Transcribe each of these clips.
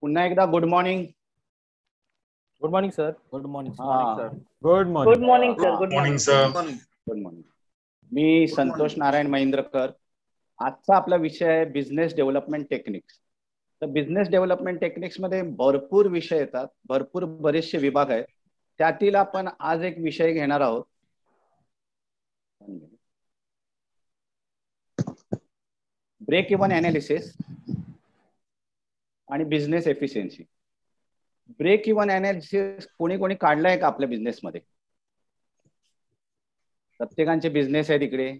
पुन्हा एकदा good morning. Good morning sir. Good morning sir. Good good morning. Morning sir. Good morning morning sir. Good morning. मी संतोष नारायण महेंद्रकर. आजचा आपला विषय आहे बिझनेस डेव्हलपमेंट टेक्निक्स. तर बिझनेस डेव्हलपमेंट टेक्निक्स मध्ये भरपूर विषय येतात, भरपूर बरेचसे विभाग आहेत. त्यातील आपण आज एक विषय घेणार आहोत, ब्रेक इव्हन अनालिसिस आणि business efficiency. Break even analysis कोणी कोणी काढलाय का आपल्या बिझनेसमध्ये? प्रत्येकांचे बिझनेस आहेत इकडे,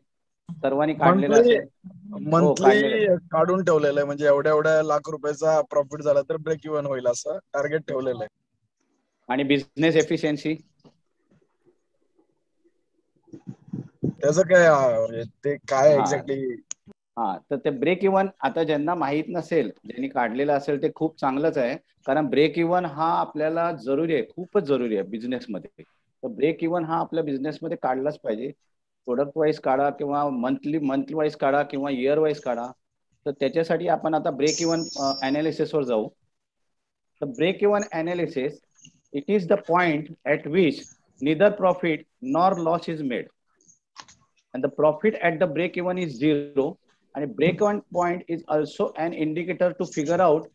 सर्वांनी काढलेलं असेल. मंथली काढून ठेवलेलं आहे, म्हणजे एवढ्या एवढ्या लाख रुपयाचा प्रॉफिट झाला तर ब्रेक इव्हन होईल असं टार्गेट ठेवलेलं आहे. आणि बिझनेस एफिशियन्सी त्याचं काय, ते काय एक्झॅक्टली? तर ते ब्रेक इव्हन आता ज्यांना माहित नसेल, ज्यांनी काढलेलं असेल ते खूप चांगलंच आहे, कारण ब्रेक इव्हन हा आपल्याला जरुरी आहे, खूपच जरुरी आहे बिझनेसमध्ये. तर ब्रेक इव्हन हा आपल्या बिझनेसमध्ये काढलाच पाहिजे. प्रोडक्ट वाईज काढा किंवा मंथली वाईज काढा किंवा इयर वाईज काढा. तर त्याच्यासाठी आपण आता ब्रेक इव्हन अनालिसिसवर जाऊ. तर break even analysis, it is the point at which neither profit nor loss is made, and the profit at the break even is zero, and break even point is also an indicator to figure out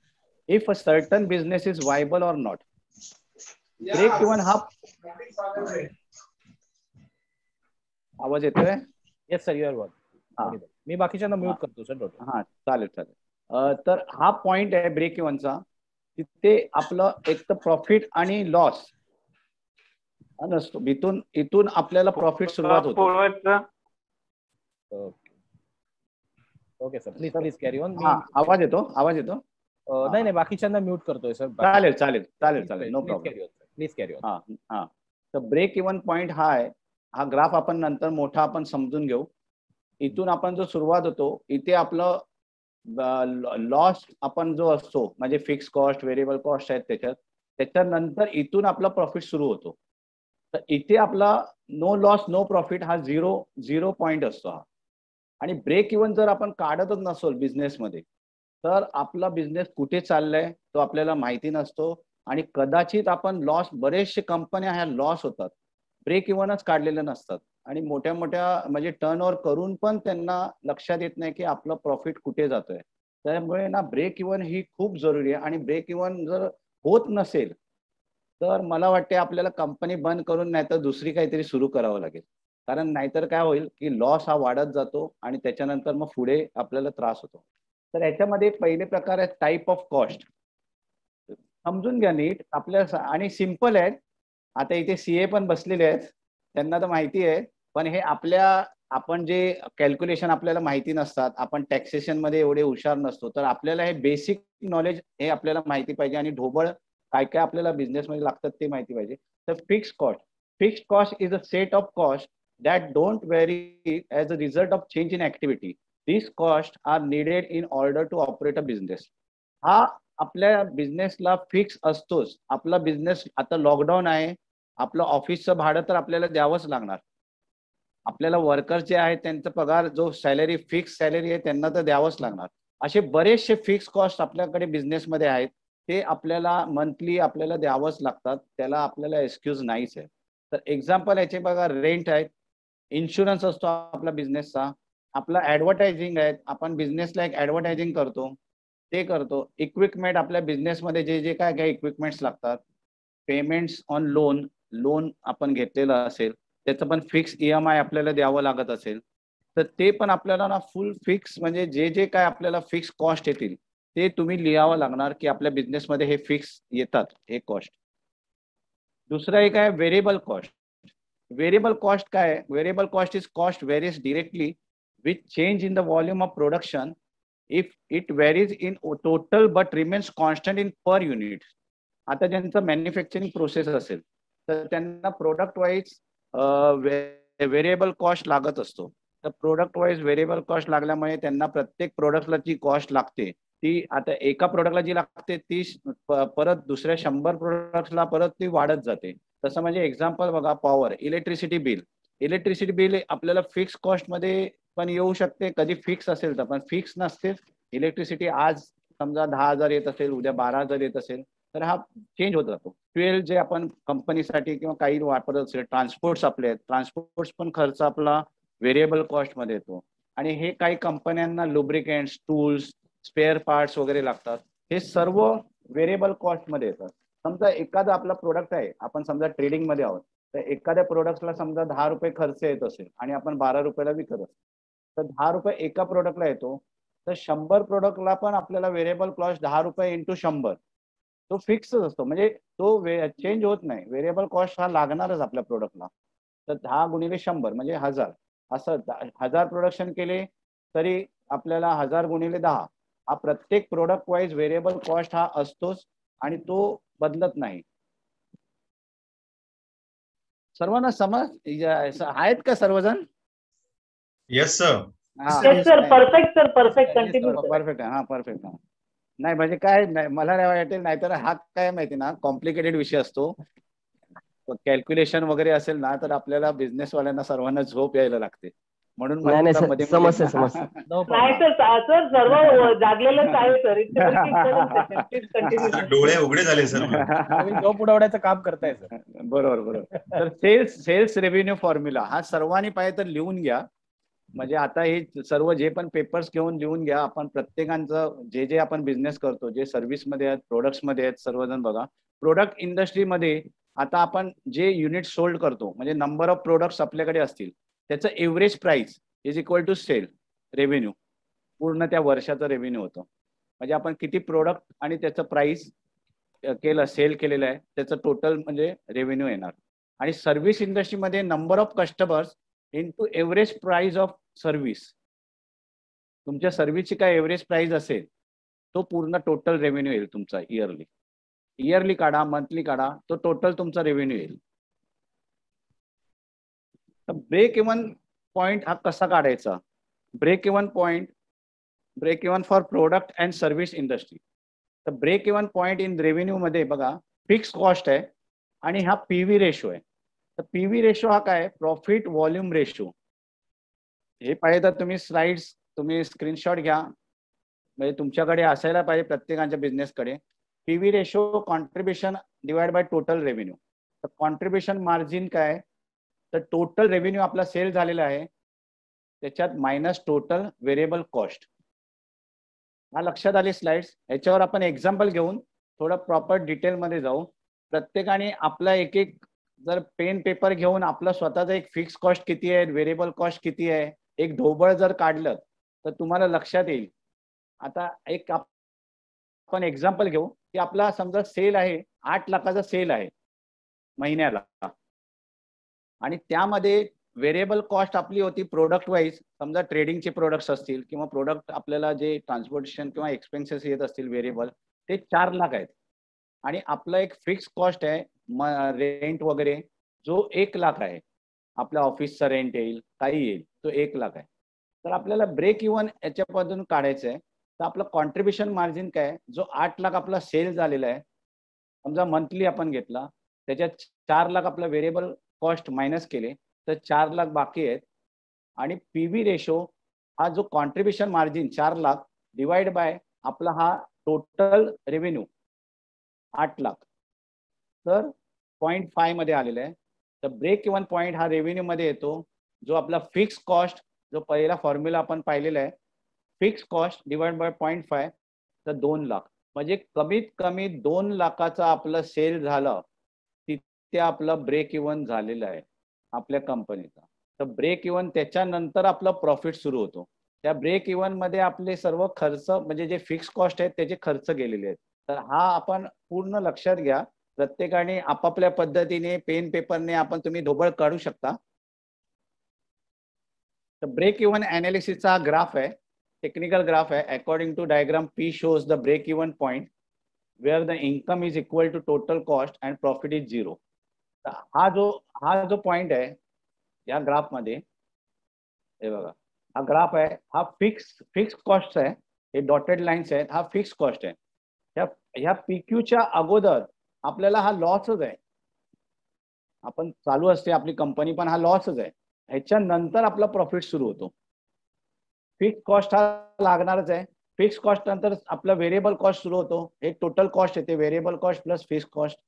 if a certain business is viable or not. Break even हा आवाज येतोय? Yes sir, your word. मी बाकीच्यांना mute करतो sir. चालेल चालेल. तर हा पॉइंट आहे ब्रेक इव्हनचा. तिथे आपलं एक तर प्रॉफिट आणि लॉस नसतो, इथून आपल्याला प्रॉफिट सुरुवात होतो. Okay sir, please carry on. आवाज येतो? नाही, बाकीच्यांना म्यूट करतोय सर. चालेल, no problem. Please carry on. तर ब्रेक इव्हन पॉइंट हा आहे. हा ग्राफ आपण नंतर मोठा आपण समजून घेऊ. इथून आपण जो सुरुवात होतो, इथे आपलं लॉस आपण जो असतो, म्हणजे फिक्स कॉस्ट, व्हेरिएबल कॉस्ट आहेत त्याच्यानंतर इथून आपला प्रॉफिट सुरू होतो. तर इथे आपला नो लॉस नो प्रॉफिट हा झिरो पॉइंट असतो हा. आणि ब्रेक इव्हन जर आपण काढतच नसोल बिझनेसमध्ये, तर आपला बिझनेस कुठे चाललाय तो आपल्याला माहिती नसतो. आणि कदाचित आपण लॉस, बरेचशे कंपन्या ह्या लॉस होतात, ब्रेक इव्हनच काढलेले नसतात. आणि मोठ्या म्हणजे टर्नओव्हर करून पण त्यांना लक्षात येत नाही की आपलं प्रॉफिट कुठे जातोय. त्यामुळे ना ब्रेक इव्हन ही खूप जरुरी आहे. आणि ब्रेक इव्हन जर होत नसेल तर मला वाटते आपल्याला कंपनी बंद करून नाहीतर दुसरी काहीतरी सुरू करावं लागेल. कारण नाहीतर काय होईल की लॉस हा वाढत जातो आणि त्याच्यानंतर मग पुढे आपल्याला त्रास होतो. तर याच्यामध्ये पहिले प्रकार आहे टाईप ऑफ कॉस्ट. समजून घ्या नीट आपल्या, आणि सिम्पल आहेत. आता इथे सीए पण बसलेले आहेत, त्यांना तर माहिती आहे. पण हे आपण जे कॅल्क्युलेशन आपल्याला माहिती नसतात, आपण टॅक्सेशन मध्ये एवढे हुशार नसतो, तर आपल्याला हे बेसिक नॉलेज हे आपल्याला माहिती पाहिजे. आणि ढोबळ काय काय आपल्याला बिझनेस मध्ये लागतात ते माहिती पाहिजे. तर fixed cost is a set of cost that don't vary as a result of change in activity. This cost are needed in order to operate a business. हा आपल्या बिझनेसला फिक्स असतोच. आपला बिझनेस आता लॉकडाऊन आहे, आपलं ऑफिसचं भाडं तर आपल्याला द्यावंच लागणार. आपल्याला वर्कर्स जे आहेत त्यांचा पगार, जो सॅलरी, फिक्स सॅलरी आहे, त्यांना तर द्यावंच लागणार. असे बरेचसे फिक्स कॉस्ट आपल्याकडे बिझनेसमध्ये आहेत, ते आपल्याला मंथली आपल्याला द्यावंच लागतात. त्याला आपल्याला एक्सक्यूज नाहीच आहे. तर एक्झाम्पल याचे बघा, रेंट आहे, इन्शुरन्स असतो आपला बिझनेसचा, आपला ऍडव्हर्टायझिंग आहे, आपण बिझनेसला एक ऍडव्हर्टायझिंग करतो ते करतो. इक्विपमेंट, आपल्या बिझनेसमध्ये जे काय इक्विपमेंट्स लागतात. पेमेंट्स ऑन लोन आपण घेतलेलं असेल त्याचं पण फिक्स EMI आपल्याला द्यावं लागत असेल, तर ते पण आपल्याला ना फुल फिक्स, म्हणजे जे काय आपल्याला फिक्स कॉस्ट येतील ते तुम्ही लिहावं लागणार की आपल्या बिझनेसमध्ये हे फिक्स येतात हे कॉस्ट. दुसरा एक आहे व्हेरिएबल कॉस्ट. व्हेरिएबल कॉस्ट काय आहे? Variable cost is cost varies directly with change in the volume of production if it varies in total but remains constant in per unit. आता ज्यांचं मॅन्युफॅक्चरिंग प्रोसेस असेल तर त्यांना प्रोडक्ट वाईज व्हेरिएबल कॉस्ट लागत असतो. तर प्रोडक्ट वाईज व्हेरिएबल कॉस्ट लागल्यामुळे त्यांना प्रत्येक प्रोडक्टला जी कॉस्ट लागते ती, आता एका प्रोडक्टला जी लागते ती परत दुसऱ्या 100 प्रोडक्ट्सला परत ती वाढत जाते. तसं म्हणजे एक्झाम्पल बघा, पॉवर, इलेक्ट्रिसिटी बिल आपल्याला फिक्स कॉस्ट मध्ये पण येऊ शकते, कधी फिक्स असेल तर, पण फिक्स नसते. इलेक्ट्रिसिटी आज समजा 10,000 येत असेल, उद्या 12,000 येत असेल, तर हा चेंज होत राहतो. फ्युएल जे आपण कंपनीसाठी किंवा काही वापरत असेल, ट्रान्सपोर्ट्स आपले आहेत, ट्रान्सपोर्ट्स पण खर्च आपला व्हेरिएबल कॉस्ट मध्ये येतो. आणि हे काही कंपन्यांना लुब्रिकेंट्स, टूल्स, स्पेअर पार्ट्स वगैरे लागतात, हे सर्व व्हेरिएबल कॉस्ट मध्ये येतात. समजा एखादा आपला प्रोडक्ट आहे, आपण समजा ट्रेडिंग मध्ये आहोत, तर एखाद्या प्रोडक्टला समजा 10 रुपये खर्च येत असेल आणि आपण 12 रुपयाला विकत असेल, तर 10 रुपये एका प्रोडक्टला येतो, तर 100 प्रोडक्टला पण आपल्याला व्हेरिएबल कॉस्ट 10 रुपये इंटू 100 तो फिक्सच असतो. म्हणजे तो चेंज होत नाही. व्हेरिएबल कॉस्ट हा लागणारच आपल्या प्रोडक्टला. तर 10 गुणिले 100 म्हणजे 1000. असं 1000 प्रोडक्शन केले तरी आपल्याला 1000 गुणिले 10 हा प्रत्येक प्रोडक्ट वाईज व्हेरिएबल कॉस्ट हा असतोच आणि तो बदलत नाही. सर्वांना समज आहेत का सर्वजण? Yes sir. Perfect sir, perfect continue. Perfect आहे. हा परफेक्ट. नाही म्हणजे काय नाही, मला नाही वाटेल, नाहीतर हा काय माहिती ना, कॉम्प्लिकेटेड विषय असतो. कॅल्क्युलेशन वगैरे असेल ना, तर आपल्याला बिझनेस वाल्यांना सर्वांना झोप यायला लागते. म्हणून समस्या नाही सर, सर्व जागलेलंच आहे सर. डोळे उघडे झाले सर. झोप उडवण्याचं काम करताय सर. बरोबर. तर सेल्स रेव्हेन्यू फॉर्म्युला हा सर्वांनी पाहिजे तर लिहून घ्या. म्हणजे आता हे सर्व जे पण पेपर्स घेऊन लिहून घ्या. आपण प्रत्येकांचं जे आपण बिझनेस करतो, जे सर्व्हिस मध्ये आहेत, प्रोडक्ट्स मध्ये आहेत, सर्वजण बघा. प्रोडक्ट इंडस्ट्रीमध्ये आता आपण जे युनिट सोल्ड करतो, म्हणजे नंबर ऑफ प्रोडक्ट्स आपल्याकडे असतील, त्याचं average price is equal to sale revenue. पूर्ण त्या वर्षाचं रेव्हेन्यू होतं. म्हणजे आपण किती प्रोडक्ट आणि त्याचं प्राइस केलं, सेल केलेलं आहे, त्याचं टोटल म्हणजे रेव्हेन्यू येणार. आणि सर्व्हिस इंडस्ट्रीमध्ये number of customers into average price of service. तुमच्या सर्व्हिसची काय एव्हरेज प्राइस असेल, तो पूर्ण टोटल रेव्हेन्यू येईल तुमचा इयरली काढा, मंथली काढा, तो टोटल तुमचा रेव्हेन्यू येईल. तर ब्रेक इव्हन पॉइंट हा कसा काढायचा? Break even for product and service industry. तर break even point in revenue मध्ये बघा, फिक्स कॉस्ट आहे आणि हा पीव्ही रेशो आहे. तर पीव्ही रेशो हा काय? Profit volume ratio. हे पाहिजे तर तुम्ही स्क्रीनशॉट घ्या, म्हणजे तुमच्याकडे असायला पाहिजे प्रत्येकाच्या बिझनेसकडे. PV ratio contribution divide by total revenue. तर कॉन्ट्रीब्युशन मार्जिन काय? तर टोटल रेव्हेन्यू आपला सेल झालेला आहे, त्याच्यात मायनस टोटल व्हेरिएबल कॉस्ट. हा लक्षात आली स्लाइड्स? याच्यावर आपण एक्झाम्पल घेऊन थोडं प्रॉपर डिटेलमध्ये जाऊ. प्रत्येकाने आपला एक जर पेन पेपर घेऊन आपला स्वतःचा एक फिक्स कॉस्ट किती आहे, व्हेरिएबल कॉस्ट किती आहे, एक ढोबळ जर काढलं तर तुम्हाला लक्षात येईल. आता एक आपण एक्झाम्पल घेऊ की आपला समजा सेल आहे 8 लाखाचा सेल आहे महिन्याला, आणि त्यामध्ये व्हेरिएबल कॉस्ट आपली होती प्रोडक्ट वाईज. समजा ट्रेडिंगचे प्रोडक्ट्स असतील किंवा प्रोडक्ट आपल्याला जे ट्रान्सपोर्टेशन किंवा एक्सपेन्सेस येत असतील व्हेरिएबल, ते 4 लाख आहेत. आणि आपला एक फिक्स कॉस्ट आहे रेंट वगैरे, जो 1 लाख आहे. आपल्या ऑफिसचा रेंट येईल, काही येईल, तो 1 लाख आहे. तर आपल्याला ब्रेक इव्हन याच्यापासून काढायचं आहे. तर आपलं कॉन्ट्रीब्युशन मार्जिन काय? जो 8 लाख आपला सेल झालेला आहे, समजा मंथली आपण घेतला, त्याच्यात 4 लाख आपला व्हेरिएबल कॉस्ट मायनस केले तर 4 लाख बाकी आहेत. आणि पीव्ही रेशो हा जो contribution margin 4 lakh divide by आपला हा टोटल रेव्हेन्यू 8 लाख, तर 0.5 मध्ये आलेला आहे. तर ब्रेक इव्हन पॉईंट हा रेव्हेन्यू मध्ये येतो, जो आपला फिक्स कॉस्ट, जो पहिला फॉर्म्युला आपण पाहिलेला आहे, फिक्स कॉस्ट डिवाइड बाय 0.5, तर 2 लाख. म्हणजे कमीत कमी 2 लाखाचा आपलं सेल झालं, तिथे आपलं ब्रेक इव्हन झालेलं आहे आपल्या कंपनीचा. तर ब्रेक इव्हन त्याच्यानंतर आपलं प्रॉफिट सुरू होतो. त्या ब्रेक इव्हन मध्ये आपले सर्व खर्च, म्हणजे जे फिक्स कॉस्ट आहेत त्याचे खर्च गेलेले आहेत. तर हा आपण पूर्ण लक्षात घ्या. प्रत्येकाने आपापल्या पद्धतीने पेन पेपरने आपण तुम्ही ढोबळ काढू शकता. तर ब्रेक इव्हन अनालिसिसचा ग्राफ आहे, टेक्निकल ग्राफ आहे. According to diagram P shows the break even point where the income is equal to total cost and profit is 0. हा जो पॉइंट आहे या ग्राफ मध्ये, हे बघा, हा ग्राफ आहे, हा फिक्स कॉस्ट आहे. हे डॉटेड लाईन्स आहेत, हा फिक्स कॉस्ट आहे. ह्या PQच्या अगोदर आपल्याला हा लॉसच आहे. आपण चालू असते आपली कंपनी, पण हा लॉसच आहे. ह्याच्यानंतर आपला प्रॉफिट सुरू होतो. फिक्स कॉस्ट हा लागणारच आहे. फिक्स कॉस्ट नंतर आपला व्हेरिएबल कॉस्ट सुरू होतो. हे टोटल कॉस्ट येते, variable cost plus fix cost.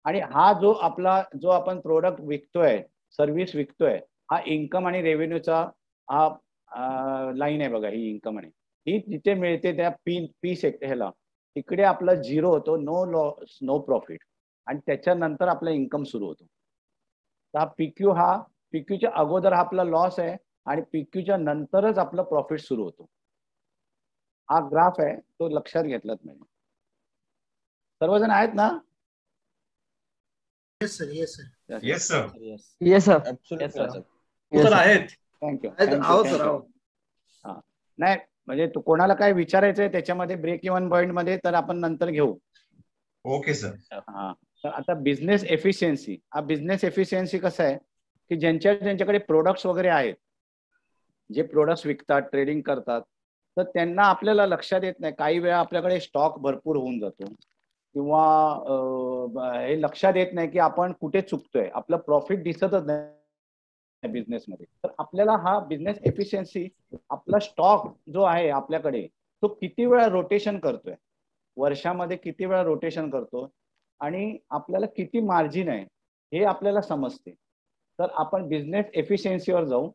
आणि हा जो आपण प्रोडक्ट विकतोय, सर्व्हिस विकतोय, हा इन्कम आणि रेव्हेन्यूचा हा लाईन आहे बघा. ही इन्कम आणि ही जिथे मिळते त्या पी सेक्टर ह्याला, तिकडे आपला झिरो होतो, नो लॉस नो प्रॉफिट. आणि त्याच्यानंतर आपला इन्कम सुरू होतो. तर हा पीक्यूच्या अगोदर हा आपला लॉस आहे आणि पीक्यूच्या नंतरच आपला प्रॉफिट सुरू होतो. हा ग्राफ आहे, तो लक्षात घेतलाच नाही. सर्वजण आहेत ना? Yes sir. Yes, sir. Yes sir. Absolutely, sir. आहेत. थँक्यू. सर. नाही म्हणजे कोणाला काय विचारायचंय त्याच्यामध्ये ब्रेक इव्हन पॉईंट मध्ये, तर आपण नंतर घेऊ. Okay sir. हा, तर आता बिझनेस एफिशियन्सी. हा बिझनेस एफिशियन्सी कसं आहे की ज्यांच्याकडे प्रोडक्ट्स वगैरे आहेत, जे प्रोडक्ट्स विकतात, ट्रेडिंग करतात, तर त्यांना आपल्याला लक्षात येत नाही. काही वेळा आपल्याकडे स्टॉक भरपूर होऊन जातो किंवा हे लक्षात येत नाही की आपण कुठे चुकतोय, आपलं प्रॉफिट दिसतच नाही बिझनेसमध्ये. तर आपल्याला हा बिझनेस एफिशियन्सी, आपला स्टॉक जो आहे आपल्याकडे, तो किती वेळा रोटेशन करतोय, वर्षामध्ये किती वेळा रोटेशन करतो आणि आपल्याला किती मार्जिन आहे हे आपल्याला समजते. तर आपण बिझनेस एफिशियन्सीवर जाऊ.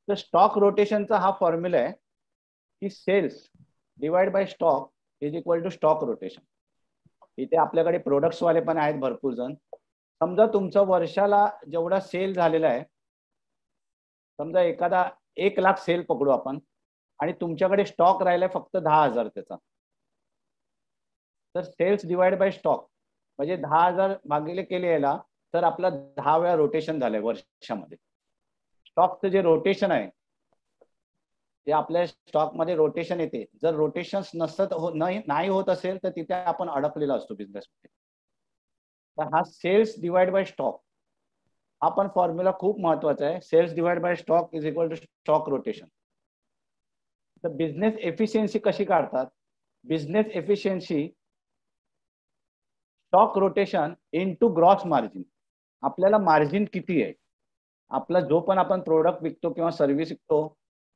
तर स्टॉक रोटेशनचा हा फॉर्म्युला आहे की sales divide by stock is equal to stock rotation. इथे आपल्याकडे प्रोडक्ट्स वाले पण आहेत भरपूर जण. समजा तुमचा वर्षाला जेवढा सेल झालेला आहे, समजा एखादा 1 लाख सेल पकडू आपण, आणि तुमच्याकडे स्टॉक राहिलाय फक्त 10,000 त्याचा. तर सेल्स डिवाइड बाय स्टॉक म्हणजे 10,000 भागिले केले याला, तर आपला 10 वेळा रोटेशन झालंय वर्षामध्ये. स्टॉकचं जे रोटेशन आहे ते आपल्या स्टॉकमध्ये रोटेशन येते. जर रोटेशन नाही होत असेल तर तिथे आपण अडकलेला असतो बिझनेसमध्ये. तर हा सेल्स डिवाइड बाय स्टॉक हा पण फॉर्म्युला खूप महत्वाचा आहे. Sales divide by stock is equal to stock rotation. तर बिझनेस एफिशियन्सी कशी काढतात? Business efficiency stock rotation into gross margin. आपल्याला मार्जिन किती आहे, आपला जो पण आपण प्रोडक्ट विकतो किंवा सर्व्हिस विकतो,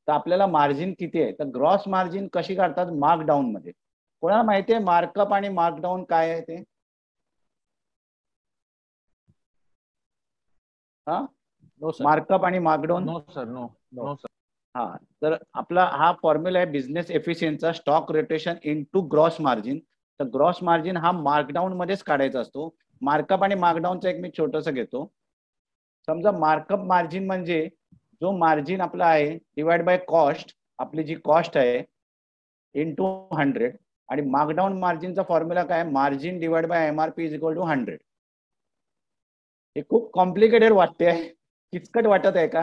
तर आपल्याला मार्जिन किती आहे. तर ग्रॉस मार्जिन कशी काढतात? मार्कडाऊन मध्ये. कोणाला माहिती आहे मार्कअप आणि मार्कडाऊन काय आहे ते? हा, मार्कअप आणि मार्कडाऊन. No, sir. No, sir. हा, तर आपला हा फॉर्म्युला आहे बिझनेस एफिशियन्सीचा, stock rotation into gross margin. तर ग्रॉस मार्जिन हा मार्कडाऊन मध्येच काढायचा असतो. मार्कअप आणि मार्कडाऊनचा एक मी छोटंसं घेतो. समजा मार्कअप मार्जिन म्हणजे जो मार्जिन आपला आहे डिवाइड बाय कॉस्ट, आपली जी कॉस्ट आहे इंटू 100. आणि मार्कडाऊन मार्जिनचा फॉर्म्युला काय? Margin divide by MRP is equal to 100. हे खूप कॉम्प्लिकेटेड वाटते, किचकट वाटत आहे का?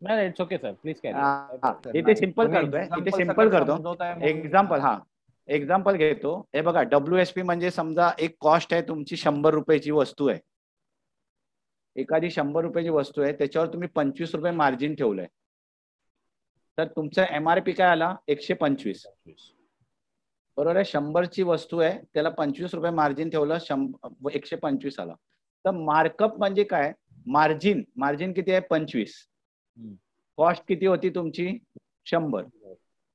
नाही, it's okay sir, please carry. इथे सिंपल करतोय, इथे सिंपल करतो. एक्झाम्पल, हा एक्झाम्पल घेतो. हे बघा, WSP म्हणजे समजा एक कॉस्ट आहे तुमची 100 रुपयाची वस्तू आहे. एखादी 100 रुपयाची वस्तू आहे, त्याच्यावर तुम्ही 25 रुपये मार्जिन ठेवलंय. तर तुमचा एमआरपी काय आला? 125. बरोबर आहे. 100 ची वस्तू आहे, त्याला 25 रुपये मार्जिन ठेवलं, 125 आला. तर मार्कअप म्हणजे काय? मार्जिन किती आहे? 25. कॉस्ट किती होती तुमची? 100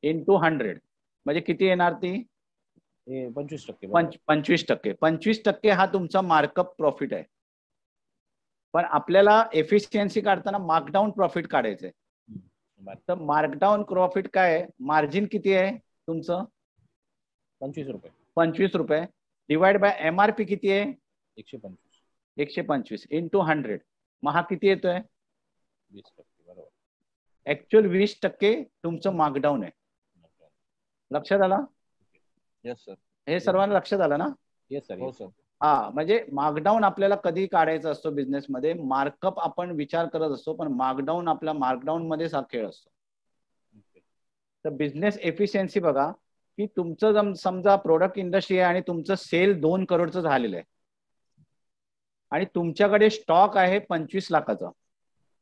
इंटू 100 म्हणजे किती येणार ती? 25%. 25%. 25% हा तुमचा मार्कअप प्रॉफिट आहे. पण आपल्याला एफिशियन्सी काढताना मार्कडाऊन प्रॉफिट काढायचंय. तर मार्कडाऊन प्रॉफिट काय आहे? मार्जिन किती आहे तुमचं? 25 रुपये. 25 रुपये डिवाइड बाय एमआरपी किती आहे? 125. 125 इंटू 100. मग हा किती येतोय? 20%. बरोबर. ऍक्च्युअल 20% तुमचं मार्कडाऊन आहे. लक्षात आला? Yes sir. हे सर्वांना लक्षात आलं ना? Yes sir. हो सर. हा, म्हणजे मार्कडाऊन आपल्याला कधी काढायचा असतो बिझनेसमध्ये. मार्कअप आपण विचार करत असतो, पण मार्कडाऊन आपला मार्कडाऊन मध्येच हा खेळ असतो. तर बिझनेस एफिशियन्सी बघा की तुमचं समजा प्रोडक्ट इंडस्ट्री आहे आणि तुमचं सेल 2 करोडचं झालेलं आहे आणि तुमच्याकडे स्टॉक आहे 25 लाखाचा.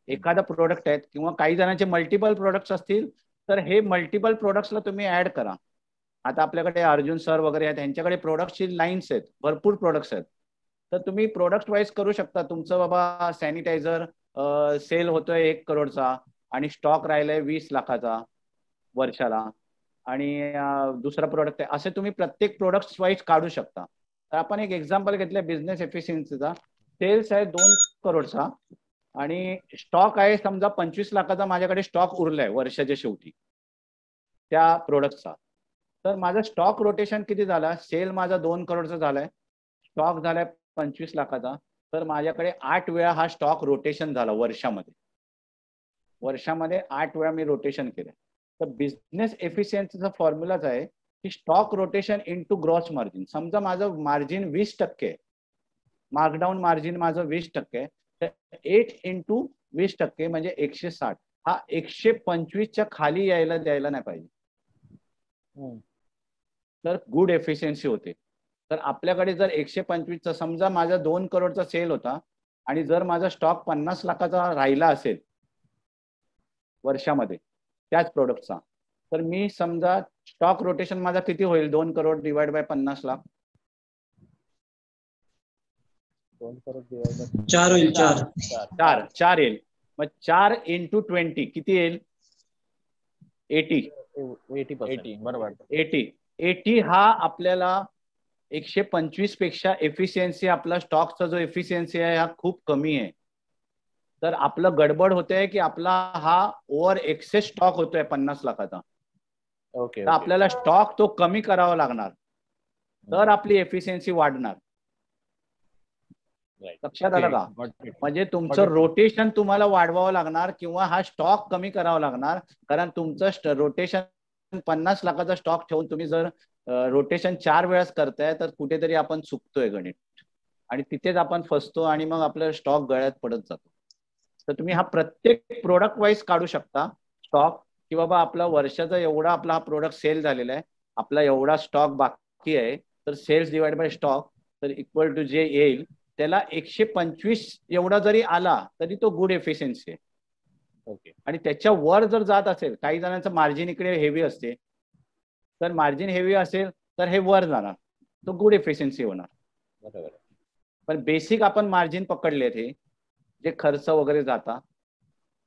एखादा प्रोडक्ट आहे किंवा काही जणांचे मल्टिपल प्रोडक्ट्स असतील, तर हे मल्टिपल प्रोडक्ट्सला तुम्ही ऍड करा. आता आपल्याकडे अर्जुन सर वगैरे आहेत, त्यांच्याकडे प्रोडक्टची लाईन्स आहेत, भरपूर प्रोडक्ट्स आहेत. तर तुम्ही प्रोडक्ट वाईज करू शकता. तुमचं बाबा सॅनिटायझर सेल होतोय 1 करोडचा आणि स्टॉक राहिलाय 20 लाखाचा वर्षाला, आणि दुसरा प्रोडक्ट आहे, असे तुम्ही प्रत्येक प्रोडक्ट वाईज काढू शकता. तर आपण एक एक्झाम्पल घेतलं बिझनेस एफिशियन्सीचा. सेल्स आहे 2 करोडचा आणि स्टॉक आहे समजा 25 लाखाचा माझ्याकडे स्टॉक उरलाय वर्षाच्या शेवटी त्या प्रोडक्टचा. तर माझं स्टॉक रोटेशन किती झाला, सेल माझा 2 करोडचा झालाय, स्टॉक झालाय 25 लाखाचा, तर माझ्याकडे 8 वेळा हा स्टॉक रोटेशन झाला वर्षामध्ये. 8 वेळा मी रोटेशन केलं. तर बिझनेस एफिशियन्सीचा फॉर्म्युलाच आहे की stock rotation into gross margin. समजा माझं मार्जिन 20% आहे, मार्कडाऊन मार्जिन माझं 20% आहे, तर 8 इंटू 20% म्हणजे 160. हा 125च्या खाली यायला द्यायला नाही पाहिजे, तर गुड एफिशियन्सी होते. तर आपल्याकडे जर 125चा समजा माझा 2 करोडचा सेल होता आणि जर माझा स्टॉक 50 लाखाचा राहिला असेल वर्षामध्ये त्याच प्रोडक्टचा, तर मी समजा स्टॉक रोटेशन माझा किती होईल, 2 crore divide by 50 lakh, 2 crore divide by 4 होईल. 4 येईल. मग 4 इंटू 20 किती येईल, 80. 80%. बरोबर. 80 हा आपल्याला 125 पेक्षा एफिशियन्सी, आपला स्टॉकचा जो एफिशियन्सी आहे हा खूप कमी आहे. तर आपलं गडबड होते की आपला हा ओव्हर एक्सेस स्टॉक होतोय 50 लाखाचा. ओके. तर आपल्याला स्टॉक तो कमी करावा लागणार, तर आपली एफिशियन्सी वाढणार. लक्षात आलं का? म्हणजे तुमचं रोटेशन तुम्हाला वाढवावं लागणार किंवा हा स्टॉक कमी करावा लागणार. कारण तुमचं रोटेशन 50 लाखाचा स्टॉक ठेवून तुम्ही जर रोटेशन 4 वेळाच करताय तर कुठेतरी आपण चुकतोय गणित आणि तिथेच आपण फसतो आणि मग आपलं स्टॉक गळ्यात पडत जातो. तर तुम्ही हा प्रत्येक प्रोडक्ट वाईज काढू शकता स्टॉक, की बाबा आपला वर्षाचा एवढा आपला हा प्रोडक्ट सेल झालेला आहे, आपला एवढा स्टॉक बाकी आहे, तर सेल्स डिवाइड बाय स्टॉक तर इक्वल टू जे येईल त्याला 125 एवढा जरी आला तरी तो गुड एफिशियन्सी आहे. ओके. आणि त्याच्या वर जर जात असेल, काही जणांचं मार्जिन इकडे हेवी असते, तर मार्जिन हेवी असेल तर हे वर जाणार, तो गुड एफिशियन्सी होणार. बरोबर. पण बेसिक आपण मार्जिन पकडले हे जे खर्च वगैरे जाता,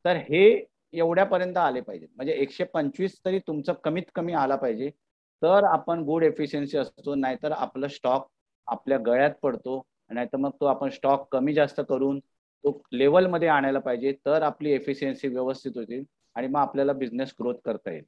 तर हे एवढ्यापर्यंत आले पाहिजे. म्हणजे 125 तरी तुमचं कमीत कमी आला पाहिजे, तर आपण गुड एफिशियन्सी असतो. नाहीतर आपलं स्टॉक आपल्या गळ्यात पडतो, नाहीतर मग तो आपण स्टॉक कमी जास्त करून तो लेवलमध्ये आणायला पाहिजे, तर आपली एफिशियन्सी व्यवस्थित होतील आणि मग आपल्याला बिझनेस ग्रोथ करता येईल.